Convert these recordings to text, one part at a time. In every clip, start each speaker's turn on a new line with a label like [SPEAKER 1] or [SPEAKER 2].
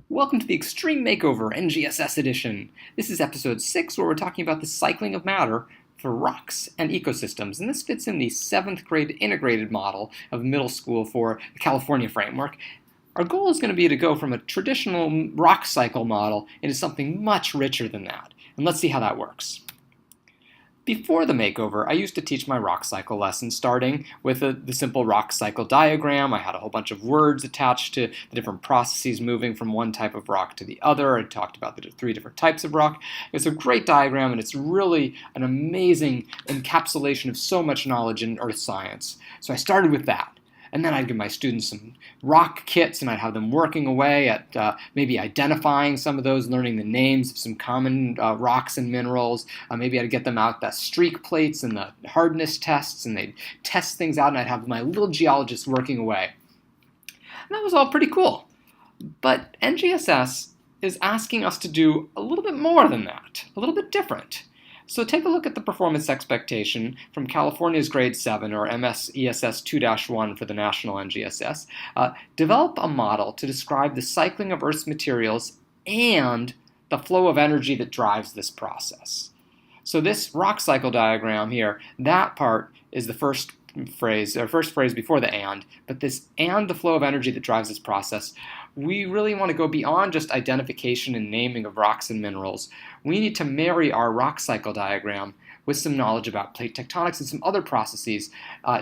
[SPEAKER 1] Welcome to the Extreme Makeover NGSS edition. This is episode 6 where we're talking about the cycling of matter for rocks and ecosystems, and this fits in the 7th grade integrated model of middle school for the California framework. Our goal is going to be to go from a traditional rock cycle model into something much richer than that, and let's see how that works. Before the makeover, I used to teach my rock cycle lessons starting with the simple rock cycle diagram. I had a whole bunch of words attached to the different processes moving from one type of rock to the other. I talked about the 3 different types of rock. It's a great diagram, and it's really an amazing encapsulation of so much knowledge in earth science. So I started with that. And then I'd give my students some rock kits, and I'd have them working away at maybe identifying some of those, learning the names of some common rocks and minerals. Maybe I'd get them out the streak plates and the hardness tests, and they'd test things out, and I'd have my little geologists working away. And that was all pretty cool. But NGSS is asking us to do a little bit more than that, a little bit different. So take a look at the performance expectation from California's Grade 7, or MSESS 2-1 for the national NGSS. Develop a model to describe the cycling of Earth's materials and the flow of energy that drives this process. So this rock cycle diagram here, that part is the first phrase before the and, but this and the flow of energy that drives this process, we really want to go beyond just identification and naming of rocks and minerals. We need to marry our rock cycle diagram with some knowledge about plate tectonics and some other processes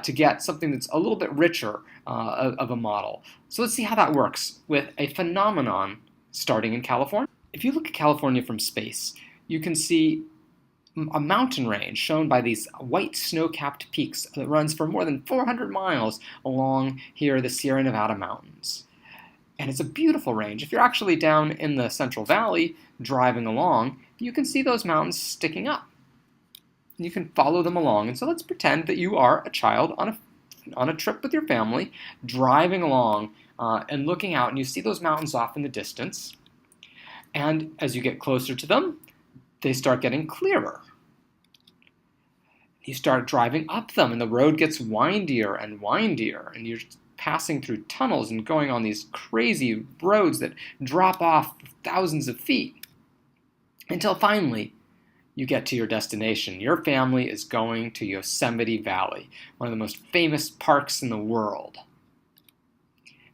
[SPEAKER 1] to get something that's a little bit richer of a model. So let's see how that works with a phenomenon starting in California. If you look at California from space, you can see a mountain range shown by these white snow-capped peaks that runs for more than 400 miles along here the Sierra Nevada mountains. And it's a beautiful range. If you're actually down in the Central Valley driving along, you can see those mountains sticking up. You can follow them along. And so let's pretend that you are a child on a trip with your family, driving along and looking out, and you see those mountains off in the distance. And as you get closer to them, they start getting clearer. You start driving up them, and the road gets windier and windier, and you're passing through tunnels and going on these crazy roads that drop off thousands of feet until finally you get to your destination. Your family is going to Yosemite Valley, one of the most famous parks in the world.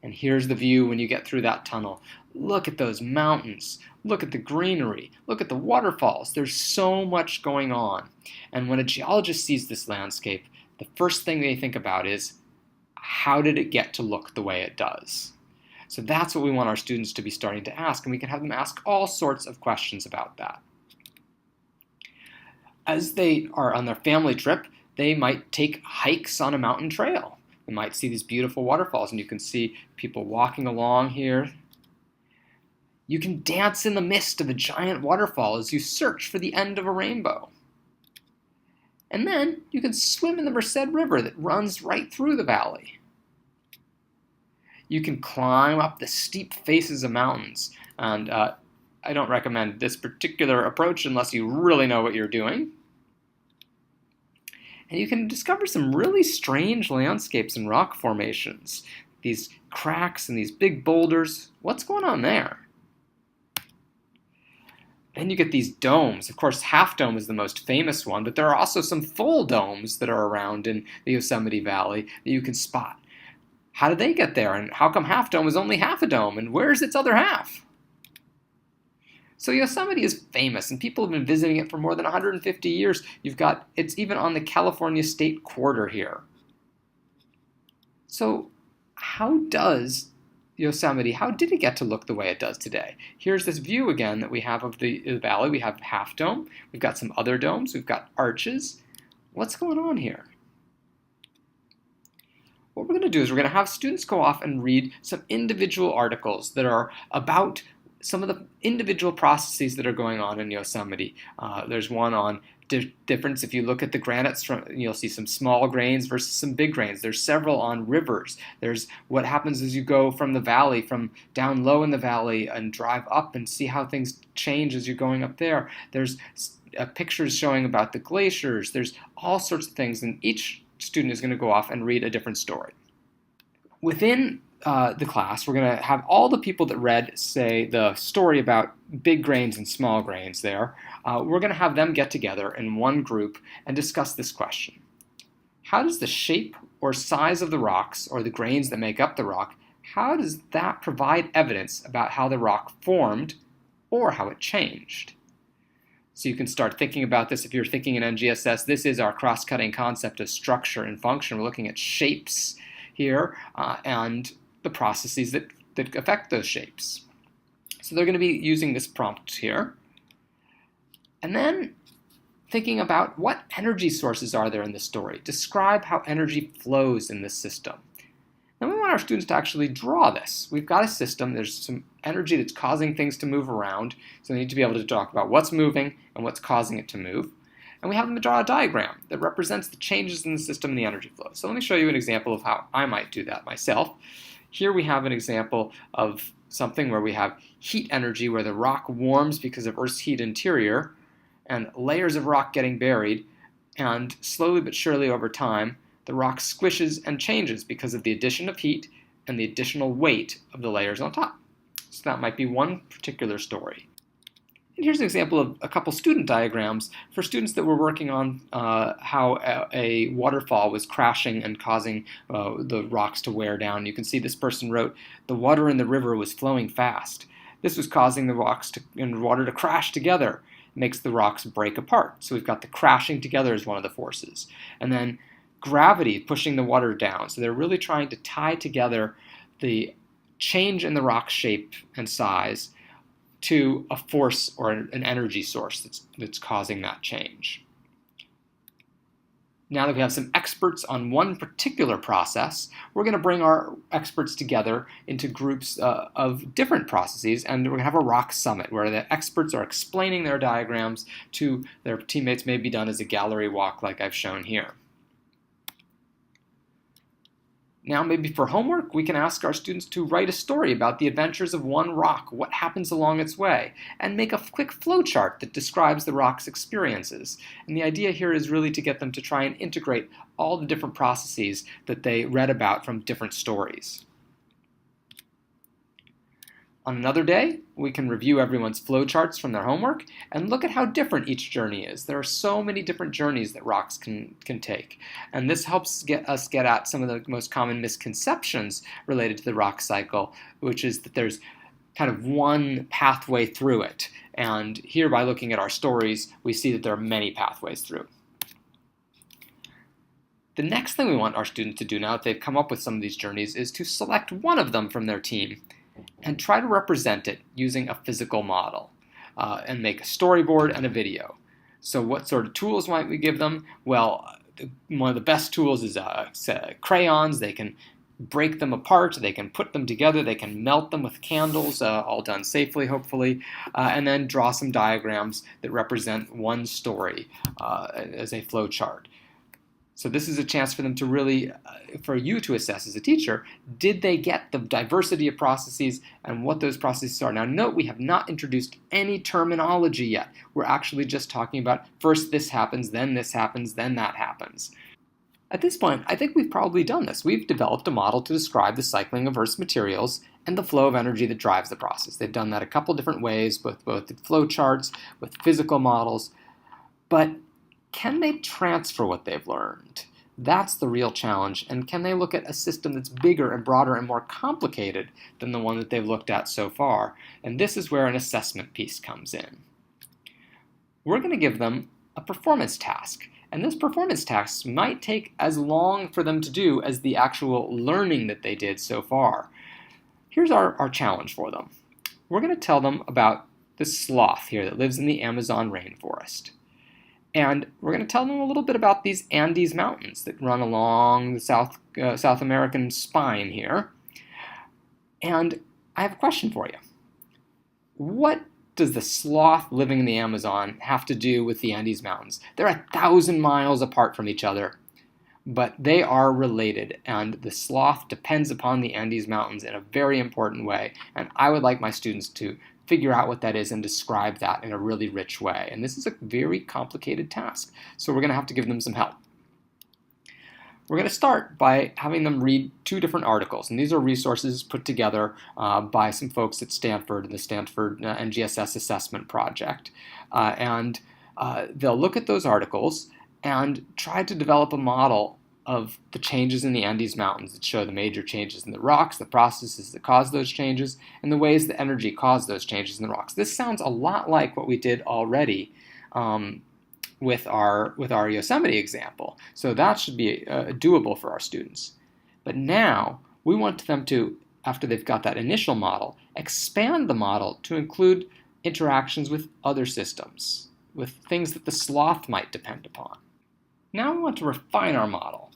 [SPEAKER 1] And here's the view when you get through that tunnel. Look at those mountains. Look at the greenery. Look at the waterfalls. There's so much going on. And when a geologist sees this landscape, the first thing they think about is, how did it get to look the way it does? So that's what we want our students to be starting to ask, and we can have them ask all sorts of questions about that. As they are on their family trip, they might take hikes on a mountain trail. They might see these beautiful waterfalls, and you can see people walking along here. You can dance in the mist of a giant waterfall as you search for the end of a rainbow. And then you can swim in the Merced River that runs right through the valley. You can climb up the steep faces of mountains, and I don't recommend this particular approach unless you really know what you're doing. And you can discover some really strange landscapes and rock formations. These cracks and these big boulders. What's going on there? Then you get these domes. Of course, Half Dome is the most famous one, but there are also some full domes that are around in the Yosemite Valley that you can spot. How did they get there? And how come Half Dome is only half a dome? And where's its other half? So Yosemite is famous, and people have been visiting it for more than 150 years. It's even on the California state quarter here. So how does Yosemite, how did it get to look the way it does today? Here's this view again that we have of the valley. We have Half Dome. We've got some other domes. We've got arches. What's going on here? What we're going to do is we're going to have students go off and read some individual articles that are about some of the individual processes that are going on in Yosemite. There's one on difference. If you look at the granites, you'll see some small grains versus some big grains. There's several on rivers. There's what happens as you go from the valley, from down low in the valley, and drive up and see how things change as you're going up there. There's pictures showing about the glaciers. There's all sorts of things, and each student is going to go off and read a different story. Within the class, we're going to have all the people that read, say, the story about big grains and small grains there. We're going to have them get together in one group and discuss this question. How does the shape or size of the rocks, or the grains that make up the rock, how does that provide evidence about how the rock formed or how it changed? So you can start thinking about this. If you're thinking in NGSS, this is our cross-cutting concept of structure and function. We're looking at shapes here and the processes that affect those shapes. So they're going to be using this prompt here. And then thinking about what energy sources are there in the story. Describe how energy flows in this system. And we want our students to actually draw this. We've got a system, there's some energy that's causing things to move around, so they need to be able to talk about what's moving and what's causing it to move. And we have them draw a diagram that represents the changes in the system and the energy flow. So let me show you an example of how I might do that myself. Here we have an example of something where we have heat energy, where the rock warms because of Earth's heat interior, and layers of rock getting buried, and slowly but surely over time, the rock squishes and changes because of the addition of heat and the additional weight of the layers on top. So that might be one particular story. And here's an example of a couple student diagrams for students that were working on how a waterfall was crashing and causing the rocks to wear down. You can see this person wrote, "The water in the river was flowing fast. This was causing the rocks and water to crash together. It makes the rocks break apart." So we've got the crashing together as one of the forces. And then gravity pushing the water down. So they're really trying to tie together the change in the rock shape and size to a force or an energy source that's causing that change. Now that we have some experts on one particular process, we're going to bring our experts together into groups of different processes, and we're going to have a rock summit where the experts are explaining their diagrams to their teammates, maybe done as a gallery walk like I've shown here. Now, maybe for homework, we can ask our students to write a story about the adventures of one rock, what happens along its way, and make a quick flowchart that describes the rock's experiences. And the idea here is really to get them to try and integrate all the different processes that they read about from different stories. On another day, we can review everyone's flowcharts from their homework and look at how different each journey is. There are so many different journeys that rocks can take. And this helps us get at some of the most common misconceptions related to the rock cycle, which is that there's kind of one pathway through it. And here, by looking at our stories, we see that there are many pathways through. The next thing we want our students to do now that they've come up with some of these journeys is to select one of them from their team and try to represent it using a physical model and make a storyboard and a video. So what sort of tools might we give them? Well, one of the best tools is crayons. They can break them apart, they can put them together, they can melt them with candles, all done safely, hopefully, and then draw some diagrams that represent one story as a flow chart. So this is a chance for them to really, for you to assess as a teacher, did they get the diversity of processes and what those processes are? Now note, we have not introduced any terminology yet. We're actually just talking about first this happens, then that happens. At this point, I think we've probably done this. We've developed a model to describe the cycling of Earth's materials and the flow of energy that drives the process. They've done that a couple different ways, with both the flow charts, with physical models, but can they transfer what they've learned? That's the real challenge. And can they look at a system that's bigger and broader and more complicated than the one that they've looked at so far? And this is where an assessment piece comes in. We're going to give them a performance task. And this performance task might take as long for them to do as the actual learning that they did so far. Here's our challenge for them. We're going to tell them about the sloth here that lives in the Amazon rainforest. And we're going to tell them a little bit about these Andes Mountains that run along the South American spine here. And I have a question for you. What does the sloth living in the Amazon have to do with the Andes Mountains? They're 1,000 miles apart from each other, but they are related, and the sloth depends upon the Andes Mountains in a very important way, and I would like my students to figure out what that is and describe that in a really rich way. And this is a very complicated task, so we're going to have to give them some help. We're going to start by having them read 2 different articles, and these are resources put together by some folks at Stanford in the Stanford NGSS assessment project. They'll look at those articles and try to develop a model of the changes in the Andes Mountains that show the major changes in the rocks, the processes that cause those changes, and the ways that energy caused those changes in the rocks. This sounds a lot like what we did already with our Yosemite example. So that should be doable for our students. But now we want them to, after they've got that initial model, expand the model to include interactions with other systems, with things that the sloth might depend upon. Now we want to refine our model.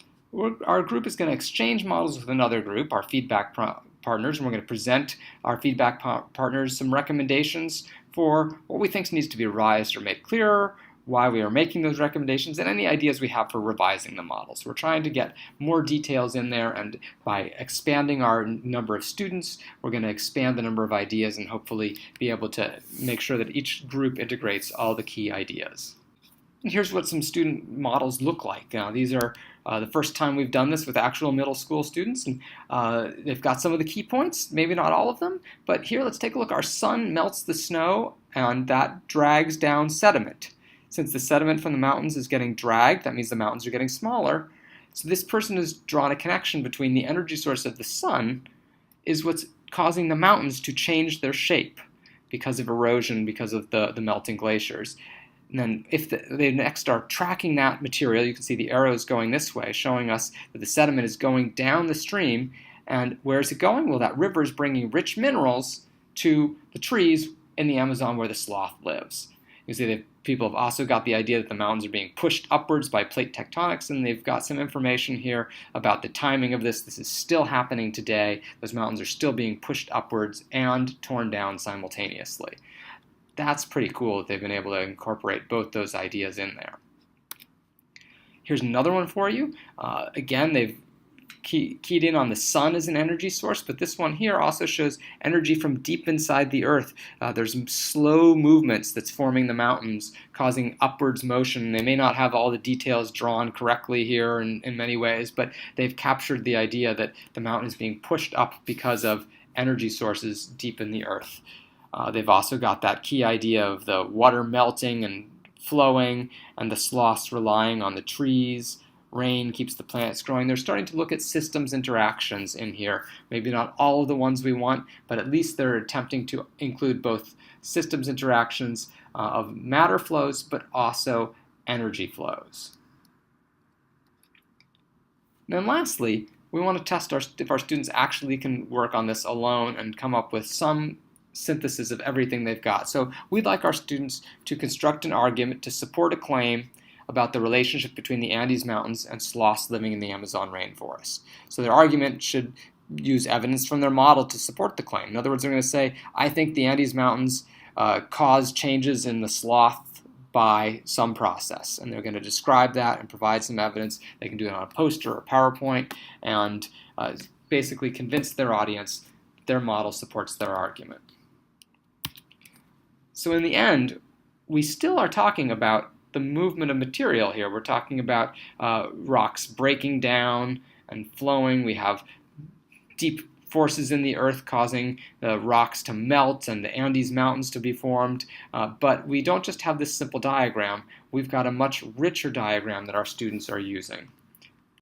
[SPEAKER 1] Our group is going to exchange models with another group, our feedback partners, and we're going to present our feedback partners some recommendations for what we think needs to be revised or made clearer, why we are making those recommendations, and any ideas we have for revising the model. So we're trying to get more details in there, and by expanding our number of students, we're going to expand the number of ideas and hopefully be able to make sure that each group integrates all the key ideas. And here's what some student models look like. Now, these are the first time we've done this with actual middle school students, and they've got some of the key points, maybe not all of them, but here let's take a look. Our sun melts the snow, and that drags down sediment. Since the sediment from the mountains is getting dragged, that means the mountains are getting smaller. So this person has drawn a connection between the energy source of the sun is what's causing the mountains to change their shape because of erosion, because of the melting glaciers. And then if they next are tracking that material, you can see the arrows going this way, showing us that the sediment is going down the stream. And where is it going? Well, that river is bringing rich minerals to the trees in the Amazon where the sloth lives. You see that people have also got the idea that the mountains are being pushed upwards by plate tectonics, and they've got some information here about the timing of this. This is still happening today. Those mountains are still being pushed upwards and torn down simultaneously. That's pretty cool that they've been able to incorporate both those ideas in there. Here's another one for you. Again, they've keyed in on the sun as an energy source, but this one here also shows energy from deep inside the earth. There's slow movements that's forming the mountains, causing upwards motion. They may not have all the details drawn correctly here in many ways, but they've captured the idea that the mountain is being pushed up because of energy sources deep in the earth. They've also got that key idea of the water melting and flowing, and the sloths relying on the trees. Rain keeps the plants growing. They're starting to look at systems interactions in here. Maybe not all of the ones we want, but at least they're attempting to include both systems interactions of matter flows, but also energy flows. And then lastly, we want to test if our students actually can work on this alone and come up with some synthesis of everything they've got. So we'd like our students to construct an argument to support a claim about the relationship between the Andes Mountains and sloths living in the Amazon rainforest. So their argument should use evidence from their model to support the claim. In other words, they're going to say, I think the Andes Mountains cause changes in the sloth by some process. And they're going to describe that and provide some evidence. They can do it on a poster or PowerPoint and basically convince their audience their model supports their argument. So in the end, we still are talking about the movement of material here. We're talking about rocks breaking down and flowing. We have deep forces in the earth causing the rocks to melt and the Andes Mountains to be formed. But we don't just have this simple diagram. We've got a much richer diagram that our students are using.